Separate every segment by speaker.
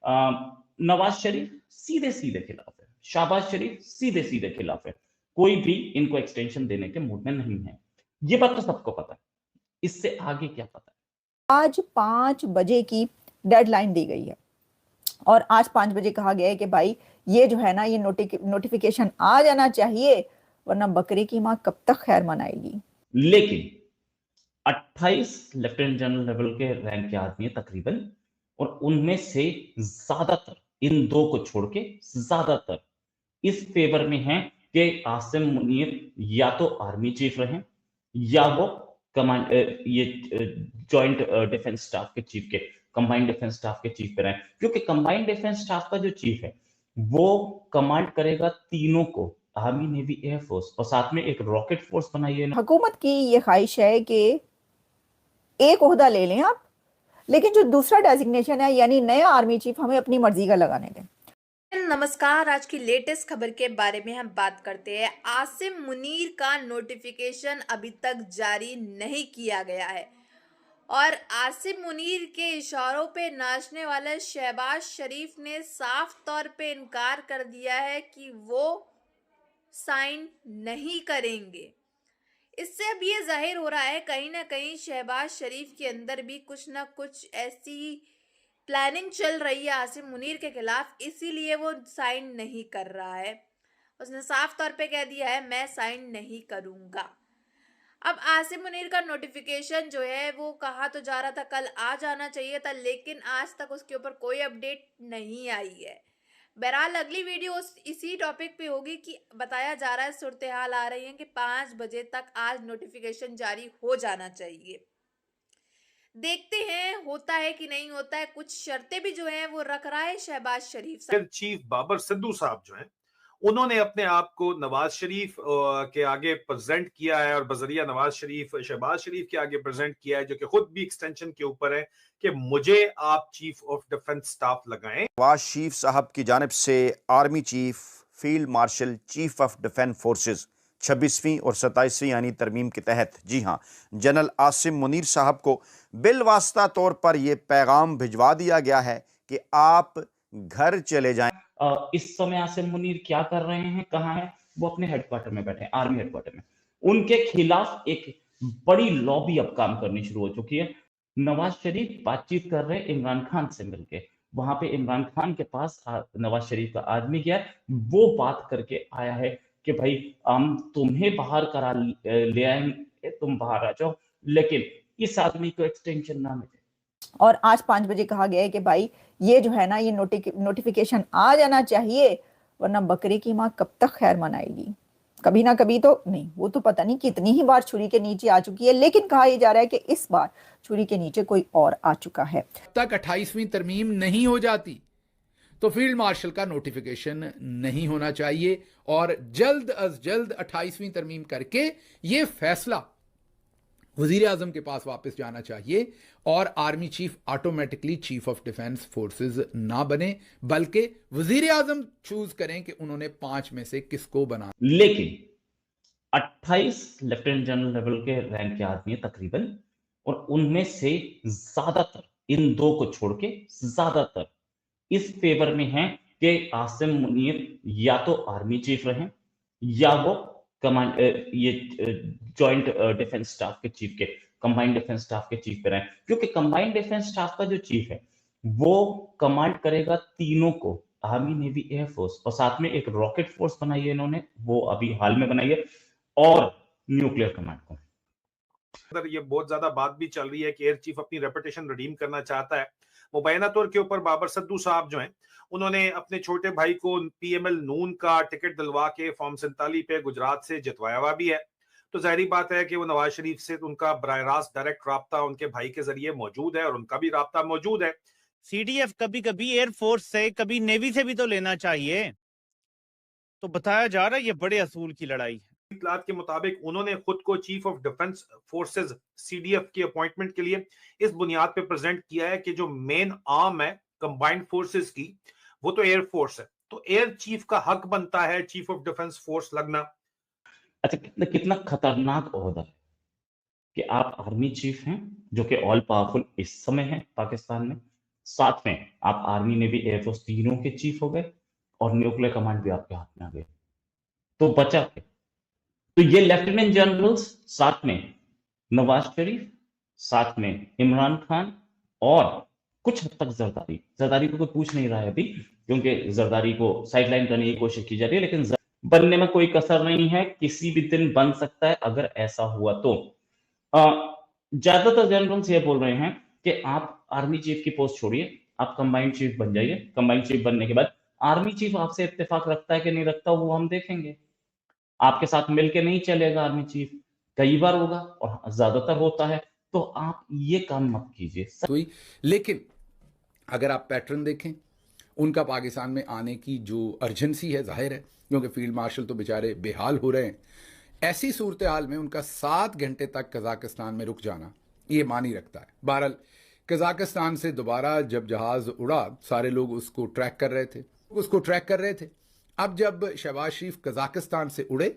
Speaker 1: नवाज शरीफ सीधे सीधे खिलाफ है, शहबाज शरीफ सीधे सीधे खिलाफ है, कोई भी इनको एक्सटेंशन देने के मूड में नहीं है। ये बात तो सबको पता है, इससे आगे क्या पता है।
Speaker 2: आज 5 बजे की डेडलाइन दी गई है और आज 5 बजे कहा गया है कि भाई ये जो है ना, ये नोटिफिकेशन आ जाना चाहिए, वरना बकरे की माँ कब तक खैर मनाएगी।
Speaker 1: लेकिन 28 लेफ्टिनेंट जनरल लेवल के रैंक के आदमी है तकरीबन, और उनमें से ज्यादातर, इन दो को छोड़ के ज्यादातर इस फेवर में हैं कि आसिम मुनीर या तो आर्मी चीफ रहें या वो कमांड ये जॉइंट डिफेंस स्टाफ के चीफ के, कंबाइंड डिफेंस स्टाफ के चीफ पे रहें, क्योंकि कंबाइंड डिफेंस स्टाफ का जो चीफ है वो कमांड करेगा तीनों को, आर्मी नेवी एयरफोर्स, और साथ में एक रॉकेट फोर्स बनाई है।
Speaker 2: हुकूमत की ये ख्वाहिश है कि एक ओहदा ले लें आप, लेकिन जो दूसरा डेजिग्नेशन है यानी नया आर्मी चीफ हमें अपनी मर्जी का लगाने दें।
Speaker 3: नमस्कार, आज की लेटेस्ट खबर के बारे में हम बात करते हैं। आसिम मुनीर का नोटिफिकेशन अभी तक जारी नहीं किया गया है और आसिम मुनीर के इशारों पे नाचने वाले शहबाज शरीफ ने साफ तौर पे इनकार कर दिया है कि वो साइन नहीं करेंगे। इससे अब ये जाहिर हो रहा है कहीं ना कहीं शहबाज शरीफ के अंदर भी कुछ ना कुछ ऐसी प्लानिंग चल रही है आसिम मुनीर के खिलाफ, इसीलिए वो साइन नहीं कर रहा है। उसने साफ तौर पे कह दिया है मैं साइन नहीं करूंगा। अब आसिम मुनीर का नोटिफिकेशन जो है वो कहा तो जा रहा था कल आ जाना चाहिए था, लेकिन आज तक उसके ऊपर कोई अपडेट नहीं आई है। बहरहाल अगली वीडियो इसी टॉपिक पे होगी कि बताया जा रहा है, सूरत हाल आ रही है कि 5 बजे तक आज नोटिफिकेशन जारी हो जाना चाहिए। देखते हैं होता है कि नहीं होता है। कुछ शर्तें भी जो है वो रख रहा है शहबाज शरीफ
Speaker 4: फिर चीफ बाबर सिद्दू साहब जो हैं उन्होंने अपने आप को नवाज शरीफ के आगे प्रेजेंट किया है और बजरिया नवाज शरीफ शहबाज शरीफ के आगे प्रेजेंट किया है, जो कि खुद भी एक्सटेंशन के ऊपर है कि मुझे आप चीफ ऑफ डिफेंस स्टाफ लगाएं।
Speaker 5: नवाज शरीफ साहब की जानिब से army chief, field marshal, chief of defence forces 26वीं और 27वीं यानी तरमीम के तहत, जी हाँ, जनरल आसिम मुनीर साहब को बिलवास्ता तौर पर यह पैगाम भिजवा दिया गया है कि आप घर चले जाएं।
Speaker 1: इस समय आसिम मुनीर क्या कर रहे हैं, कहाँ हैं? वो अपने हेडक्वार्टर में बैठे हैं, आर्मी हेडक्वार्टर में। उनके खिलाफ एक बड़ी लॉबी अब काम करनी शुरू हो चुकी है। नवाज शरीफ बातचीत कर रहे हैं इमरान खान से मिलके, वहां पे इमरान खान के पास नवाज शरीफ का आदमी गया, वो बात करके आया है कि भाई हम तुम्हें बाहर करा ले आएंगे, तुम बाहर आ जाओ, लेकिन इस आदमी को एक्सटेंशन ना मिले।
Speaker 2: और आज 5 बजे कहा गया है कि भाई ये जो है ना, ये नोटिफिकेशन आ जाना चाहिए, वरना बकरे की माँ कब तक खैर मनाएगी। कभी ना कभी तो नहीं, वो तो पता नहीं कितनी ही बार छुरी के नीचे आ चुकी है, लेकिन कहा यह जा रहा है कि इस बार छुरी के नीचे कोई और आ चुका है।
Speaker 6: तक 28वीं तरमीम नहीं हो जाती तो फील्ड मार्शल का नोटिफिकेशन नहीं होना चाहिए और जल्द अज जल्द 28वीं तरमीम करके ये फैसला वजीर आजम के पास वापस जाना चाहिए और army chief automatically chief of defence forces ना बने, बल्कि वजीर आजम चूज करें कि उन्होंने 5 में से किसको बना।
Speaker 1: लेकिन 28 लेफ्टिनेंट जनरल लेवल के रैंक के आदमी है तकरीबन, और उनमें से ज्यादातर, इन दो को छोड़ के ज्यादातर इस फेवर में हैं कि आसिम मुनीर या तो आर्मी चीफ रहें या वो कमांड ये जॉइंट डिफेंस स्टाफ के चीफ के, कंबाइंड डिफेंस स्टाफ के चीफ पे रहें, क्योंकि कंबाइंड डिफेंस स्टाफ का जो चीफ है वो कमांड करेगा तीनों को, आर्मी नेवी एयरफोर्स, और साथ में एक रॉकेट फोर्स बनाई है इन्होंने, वो अभी हाल में बनाई है, और न्यूक्लियर कमांड को।
Speaker 4: ये बहुत ज्यादा बात भी चल रही है कि एयर चीफ अपनी रेपुटेशन रिडीम करना चाहता है। मुबैना तौर के ऊपर बाबर सिद्दू साहब जो हैं उन्होंने अपने छोटे भाई को पीएमएल नून का टिकट दिलवा के फॉर्म 47 पे गुजरात से जितवाया हुआ भी है। तो जाहिर बात है कि वो नवाज शरीफ से उनका बराह रास्त डायरेक्ट राब्ता उनके भाई के जरिए मौजूद है और उनका भी राब्ता मौजूद है।
Speaker 7: सीडीएफ कभी कभी एयरफोर्स से, कभी नेवी से भी तो लेना चाहिए। तो बताया जा रहा है ये बड़े असूल की लड़ाई है।
Speaker 4: इतलात के मुताबिक उन्होंने खुद को chief of defence forces CDF की अपॉइंटमेंट के लिए इस बुनियाद पे प्रेजेंट किया है कि जो मेन आर्म है कंबाइंड फोर्सेस की वो तो एयर फोर्स है, तो एयर चीफ का हक बनता है चीफ ऑफ डिफेंस फोर्स लगना।
Speaker 1: अच्छा, कितना खतरनाक ओहदा है कि आप आर्मी चीफ हैं जो कि ऑल पावरफुल इस समय है पाकिस्तान में, साथ में आप आर्मी नेवी एयरफोर्स तीनों के चीफ हो गए और न्यूक्लियर कमांड भी आपके हाथ में आ गए, तो बचा क्या? तो ये लेफ्टिनेंट जनरल्स, साथ में नवाज शरीफ, साथ में इमरान खान और कुछ हद तक जरदारी को कोई पूछ नहीं रहा है अभी, क्योंकि जरदारी को साइडलाइन करने की कोशिश की जा रही है, लेकिन बनने में कोई कसर नहीं है, किसी भी दिन बन सकता है अगर ऐसा हुआ तो। ज्यादातर जनरल्स ये बोल रहे हैं कि आप आर्मी चीफ की पोस्ट छोड़िए, आप कंबाइंड चीफ बन जाइए। कंबाइंड चीफ बनने के बाद आर्मी चीफ आपसे इत्तेफाक रखता है कि नहीं रखता, वो हम देखेंगे। आपके साथ मिलके नहीं चलेगा आर्मी चीफ, कई बार होगा और ज्यादातर होता है, तो आप ये काम मत कीजिए।
Speaker 6: हुई। लेकिन अगर आप पैटर्न देखें उनका पाकिस्तान में आने की जो अर्जेंसी है, जाहिर है, क्योंकि फील्ड मार्शल तो बेचारे बेहाल हो रहे हैं। ऐसी सूरत हाल में उनका 7 घंटे तक कजाकिस्तान में रुक जाना ये मानी रखता है। बहरहाल कजाकिस्तान से दोबारा जब जहाज़ उड़ा, सारे लोग उसको ट्रैक कर रहे थे। अब जब शहबाज शरीफ कजाकिस्तान से उड़े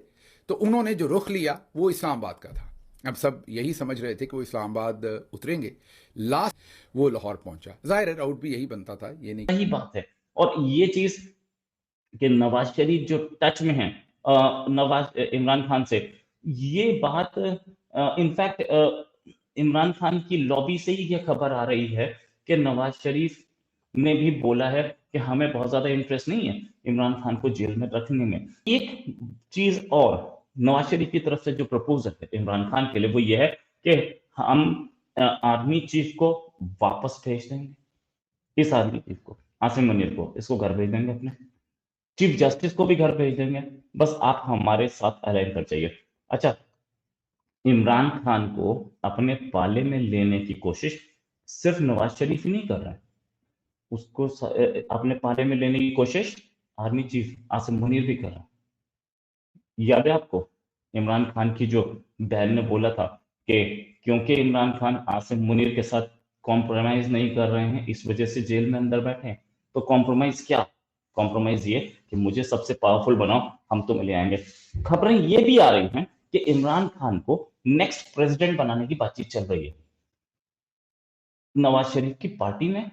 Speaker 6: तो उन्होंने जो रुख लिया वो इस्लामाबाद का था। अब सब यही समझ रहे थे कि वो इस्लामाबाद उतरेंगे, लास्ट वो लाहौर पहुंचा। जाहिर है राउट भी यही बनता था, ये नहीं।
Speaker 1: सही बात है। और ये चीज कि नवाज शरीफ जो टच में है इमरान खान से, ये बात इनफैक्ट इमरान खान की लॉबी से ही ये खबर आ रही है कि नवाज शरीफ ने भी बोला है कि हमें बहुत ज्यादा इंटरेस्ट नहीं है इमरान खान को जेल में रखने में। एक चीज और नवाज शरीफ की तरफ से जो प्रपोजल है इमरान खान के लिए, वो ये है कि हम आर्मी चीफ को वापस भेज देंगे, इस आर्मी चीफ को, आसिम मुनीर को, इसको घर भेज देंगे, अपने चीफ जस्टिस को भी घर भेज देंगे, बस आप हमारे साथ अलाइन कर जाइए। अच्छा, इमरान खान को अपने पाले में लेने की कोशिश सिर्फ नवाज शरीफ ही नहीं कर रहा है, उसको अपने पाले में लेने की कोशिश आर्मी चीफ आसिम मुनीर भी कर रहा है। याद है आपको इमरान खान की जो बहन ने बोला था कि क्योंकि इमरान खान आसिम मुनीर के साथ कॉम्प्रोमाइज नहीं कर रहे हैं, इस वजह से जेल में अंदर बैठे हैं। तो कॉम्प्रोमाइज क्या? कॉम्प्रोमाइज ये कि मुझे सबसे पावरफुल बनाओ, हम तो मिले आएंगे। खबरें ये भी आ रही हैं कि इमरान खान को नेक्स्ट प्रेसिडेंट बनाने की बातचीत चल रही है नवाज शरीफ की पार्टी में,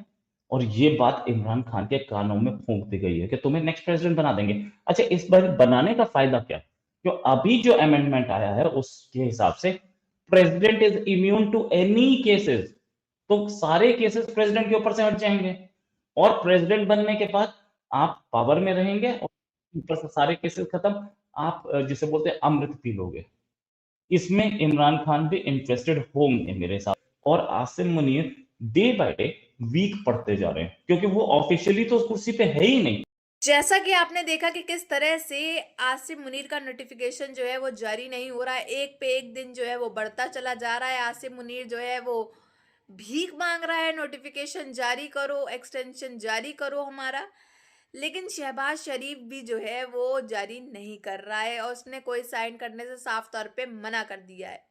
Speaker 1: और ये बात इमरान खान के कानों में फूंक दी गई है कि तुम्हें नेक्स्ट प्रेसिडेंट बना देंगे। अच्छा, इस बार बनाने का फायदा क्या? क्यों अभी जो अमेंडमेंट आया है उसके हिसाब से president is immune to any cases, तो सारे केसेस प्रेसिडेंट के ऊपर से हट जाएंगे, और प्रेसिडेंट बनने के बाद आप पावर में रहेंगे और ऊपर से सारे केसेस खत्म, आप जिसे बोलते हैं अमृत पी लोगे। इसमें इमरान खान भी इंटरेस्टेड होंगे मेरे साथ, और Asim Munir day by day weak पड़ते जा रहे हैं, क्योंकि वो ऑफिशियली तो उस कुर्सी पे है ही नहीं।
Speaker 3: जैसा कि आपने देखा कि किस तरह से आसिम मुनीर का नोटिफिकेशन जो है वो जारी नहीं हो रहा है, एक पे एक दिन जो है वो बढ़ता चला जा रहा है। आसिम मुनीर जो है वो भीख मांग रहा है, नोटिफिकेशन जारी करो, एक्सटेंशन जारी करो हमारा। लेकिन शहबाज शरीफ भी जो है वो जारी नहीं कर रहा है और उसने कोई साइन करने से साफ तौर पे मना कर दिया है।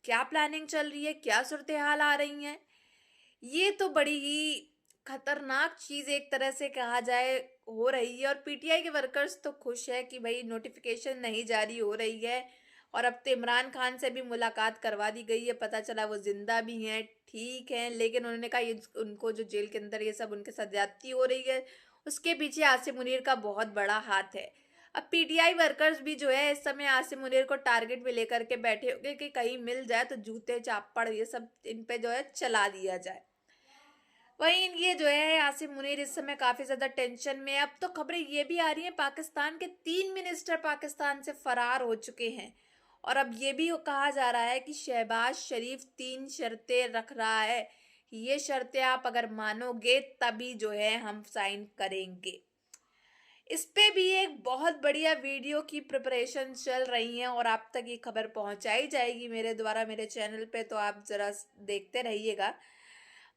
Speaker 3: क्या प्लानिंग चल रही है, क्या सूरत हाल आ रही हैं, ये तो बड़ी ही खतरनाक चीज एक तरह से कहा जाए हो रही है। और पीटीआई के वर्कर्स तो खुश है कि भाई नोटिफिकेशन नहीं जारी हो रही है, और अब तो इमरान खान से भी मुलाकात करवा दी गई है, पता चला वो जिंदा भी हैं, ठीक है, लेकिन उन्होंने कहा ये उनको जो जेल के अंदर ये सब उनके साथ ज्यादती हो रही है उसके पीछे आसिम मुनीर का बहुत बड़ा हाथ है। अब पीटीआई वर्कर्स भी जो है इस समय आसिम मुनीर को टारगेट पे लेकर के बैठे होंगे कि कहीं मिल जाए तो जूते चापड़ ये सब इन पे जो है चला दिया जाए। वहीं ये जो है आसिम मुनीर इस समय काफी ज्यादा टेंशन में है। अब तो खबरें ये भी आ रही हैं पाकिस्तान के 3 मिनिस्टर पाकिस्तान से फरार हो चुके हैं, और अब ये भी कहा जा रहा है कि शहबाज शरीफ 3 शर्तें रख रहा है, ये शर्तें आप अगर मानोगे तभी जो है हम साइन करेंगे। इस पे भी एक बहुत बढ़िया वीडियो की प्रिपरेशन चल रही है और आप तक ये खबर पहुंचाई जाएगी मेरे द्वारा मेरे चैनल पे, तो आप जरा देखते रहिएगा।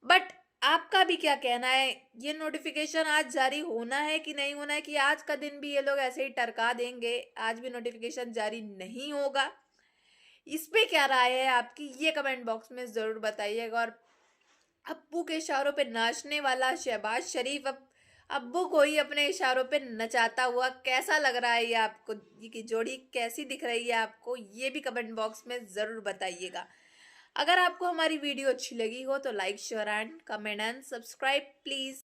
Speaker 3: बट आपका भी क्या कहना है, ये नोटिफिकेशन आज जारी होना है कि नहीं होना है, कि आज का दिन भी ये लोग ऐसे ही टरका देंगे, आज भी नोटिफिकेशन जारी नहीं होगा? इस पे क्या राय है आपकी, ये कमेंट बॉक्स में जरूर बताइएगा। और अब्बू के इशारों पे नाचने वाला शहबाज शरीफ अब अब्बू को ही अपने इशारों पे नचाता हुआ कैसा लग रहा है ये आपको, ये की जोड़ी कैसी दिख रही है आपको, ये भी कमेंट बॉक्स में जरूर बताइएगा। अगर आपको हमारी वीडियो अच्छी लगी हो तो like share and comment and subscribe please.